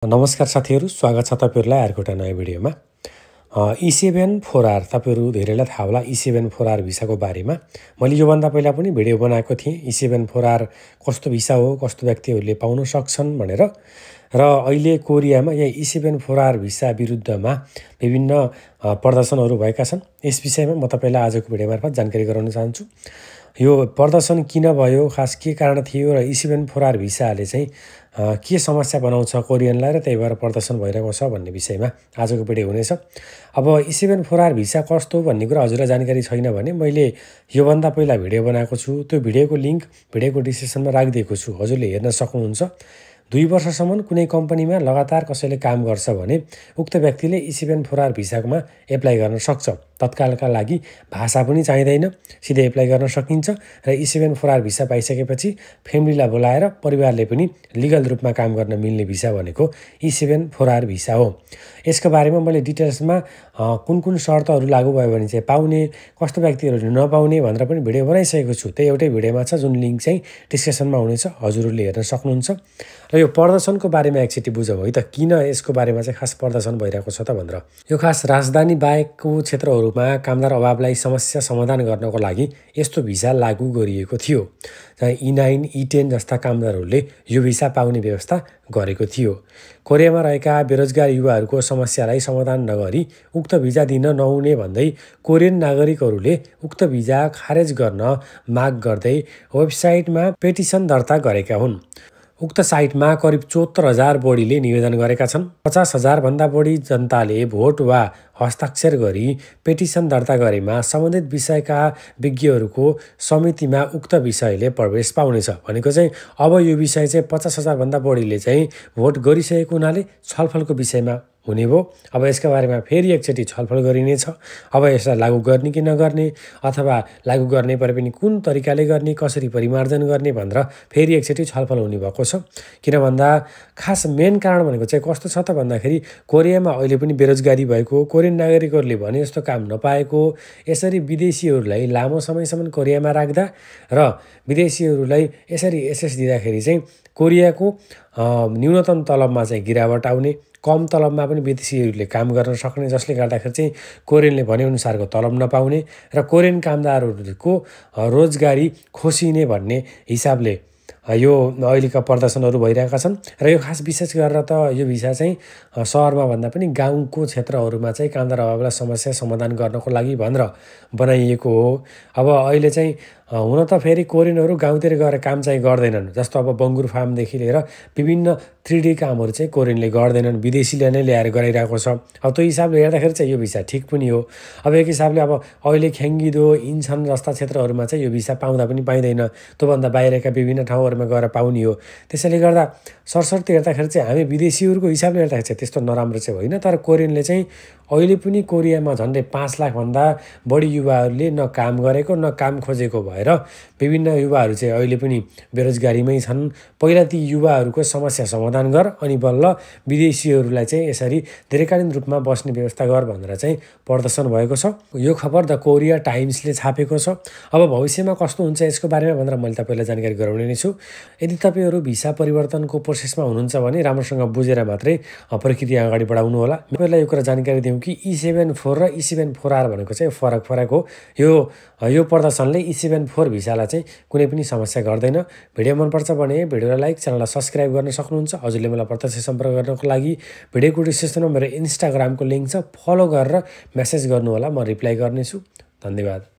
नमस्कार साथीहरू, स्वागत छ तपाईहरुलाई अर्को एउटा नयाँ भिडियोमा। E7-4R तपाईहरु धेरैलाई थाहा होला E7-4R भिसाको बारेमा। मैले योभन्दा पहिला पनि भिडियो बनाएको थिएँ E7-4R कस्तो भिसा हो, कस्तो व्यक्तिहरूले पाउन सक्छन् भनेर। र अहिले कोरियामा यहाँ E7-4R भिसा विरुद्धमा विभिन्न प्रदर्शनहरू भएका छन्। यस विषयमा म तपाईलाई आजको भिडियो मार्फत जानकारी गराउन चाहन्छु। यो प्रदर्शन किन भयो, खास के कारण थियो र E7-4R भिसाले चाहिँ के समस्या बनाउँछ कोरियनलाई र त्यही भएर प्रदर्शन भइरहेको छ भन्ने विषयमा आजको भिडियो हुनेछ। अब E7-4R भिसा कस्तो भन्ने कुरा हजुरलाई जानकारी छैन भने मैले योभन्दा पहिला भिडियो बनाएको छु। त्यो भिडियोको लिंक भिडियोको डिस्क्रिप्सनमा राखिदिएको छु, हजुरले हेर्न सक्नुहुन्छ। 2 वर्षसम्म कुनै कम्पनीमा लगातार कसैले काम गर्छ भने उक्त व्यक्तिले E7-4R भिसामा एप्लाई गर्न सक्छ। तत्कालका लागि भाषा पनि चाहिँदैन, सिधै एप्लाई गर्न सकिन्छ र E7-4R भिसा पाइसकेपछि फ्यामिलीलाई बोलाएर परिवारले पनि लिगल रूपमा काम गर्न मिल्ने भिसा भनेको E7-4R भिसा हो। यसको बारेमा मैले डिटेल्समा कुन शर्तहरू लागू भयो भने चाहिँ पाउने, कस्तो व्यक्तिहरूले नपाउने भनेर पनि भिडियो बनाइसकेको छु। त्यही एउटै भिडियोमा छ जुन लिंक चाहिँ डिस्क्रिप्सनमा हुनेछ, हजुरहरूले हेर्न सक्नुहुन्छ। र यो प्रदर्शनको बारेमा एकचोटि बुझौँ है त, किन यसको बारेमा चाहिँ खास प्रदर्शन भइरहेको छ त भनेर। यो खास राजधानी बाहेकको क्षेत्रहरूमा कामदार अभावलाई समस्या समाधान गर्नको लागि यस्तो भिसा लागू गरिएको थियो। जहाँ E9, E10 जस्ता कामदारहरूले यो भिसा पाउने व्यवस्था गरेको थियो। कोरियामा रहेका बेरोजगार युवाहरूको समस्यालाई समाधान नगरी उक्त भिसा दिन नहुने भन्दै कोरियन नागरिकहरूले उक्त भिसा खारेज गर्न माग गर्दै वेबसाइटमा पेटिसन दर्ता गरेका हुन्। उक्त साइटमा करिब 74,000 बढीले निवेदन गरेका छन्। 50,000 भन्दा बढी जनताले भोट वा हस्ताक्षर गरी पेटिसन दर्ता गरेमा सम्बन्धित विषयका विज्ञहरूको समितिमा उक्त विषयले प्रवेश पाउनेछ। भनेको चाहिँ अब यो विषय चाहिँ 50,000 भन्दा बढीले चाहिँ भोट गरिसकेको हुनाले छलफलको विषयमा हुने भयो। अब यसका बारेमा फेरि एकचोटि छलफल गरिनेछ। अब यसलाई लागू गर्ने कि नगर्ने, अथवा लागू गर्ने परे पनि कुन तरिकाले गर्ने, कसरी परिमार्जन गर्ने भनेर फेरि एकचोटि छलफल हुने भएको छ। किन भन्दा खास मेन कारण भनेको चाहिँ कस्तो छ त भन्दाखेरि कोरियामा अहिले पनि बेरोजगारी भएको, कोरियन नागरिकहरूले भने जस्तो काम नपाएको, यसरी विदेशीहरूलाई लामो समयसम्म कोरियामा राख्दा र विदेशीहरूलाई यसरी एसेस दिँदाखेरि चाहिँ कोरियाको न्यूनतम तलबमा चाहिँ गिरावट आउने, कम तलबमा पनि विदेशीहरूले काम गर्न सक्ने, जसले गर्दाखेरि चाहिँ कोरियनले भनेअनुसारको तलब नपाउने र कोरियन कामदारहरूको रोजगारी खोसिने भन्ने हिसाबले यो अहिलेका प्रदर्शनहरू भइरहेका छन्। र यो खास विशेष गरेर त यो भिसा चाहिँ सहरमा भन्दा पनि गाउँको क्षेत्रहरूमा चाहिँ कामदार अभावलाई समस्या समाधान गर्नको लागि भनेर बनाइएको हो। अब अहिले चाहिँ हुन त फेरि कोरियनहरू गाउँतिर गएर काम चाहिँ गर्दैनन्। जस्तो अब बङ्गुर फार्मदेखि लिएर विभिन्न 3D कामहरू चाहिँ कोरियनले गर्दैनन्, विदेशीले नै ल्याएर गराइरहेको छ। अब त्यो हिसाबले हेर्दाखेरि चाहिँ यो भिसा ठिक पनि हो। अब एक हिसाबले अब अहिले ख्याङ्गिदो, इन्चन जस्ता क्षेत्रहरूमा चाहिँ यो भिसा पाउँदा पनि पाइँदैन, त्योभन्दा बाहिरका विभिन्न ठाउँहरूमा गएर पाउने हो। त्यसैले गर्दा सरसर्ती हेर्दाखेरि चाहिँ हामी विदेशीहरूको हिसाबले हेर्दाखेरि चाहिँ त्यस्तो नराम्रो चाहिँ होइन। तर कोरियनले चाहिँ अहिले पनि कोरियामा झन्डै 5 लाख भन्दा बढी युवाहरूले न काम गरेको न काम खोजेको भएर विभिन्न युवाहरू चाहिँ अहिले पनि बेरोजगारीमै छन्। पहिला ती युवाहरूको समस्या समाधान गर, अनि बल्ल विदेशीहरूलाई चाहिँ यसरी दीर्घकालीन रूपमा बस्ने व्यवस्था गर भनेर चाहिँ प्रदर्शन भएको छ। यो खबर द कोरिया टाइम्सले छापेको छ। अब भविष्यमा कस्तो हुन्छ यसको बारेमा भनेर मैले तपाईलाई जानकारी गराउने नै छु। यदि तपाईहरु भिसा परिवर्तनको प्रोसेसमा हुनुहुन्छ भने राम्रोसँग बुझेर मात्रै प्रक्रिया अगाडि बढाउनु होला। तपाईलाई यो कुरा जानकारी दिउँ कि E7-4 र E7-4R भनेको चाहिँ फरक हो। यो प्रदर्शनले E7-4 भिसालाई चाहिँ कुनै पनि समस्या गर्दैन। भिडियो मन पर्छ भने भिडियोलाई लाइक, च्यानललाई सब्स्क्राइब गर्न सक्नुहुन्छ। हजुरले मलाई प्रत्यक्ष सम्पर्क गर्नको लागि भिडियोको डिस्क्रिप्सनमा मेरो इन्स्टाग्रामको लिंक छ, फलो गरेर मेसेज गर्नु होला, म रिप्लाई गर्नेछु। धन्यवाद।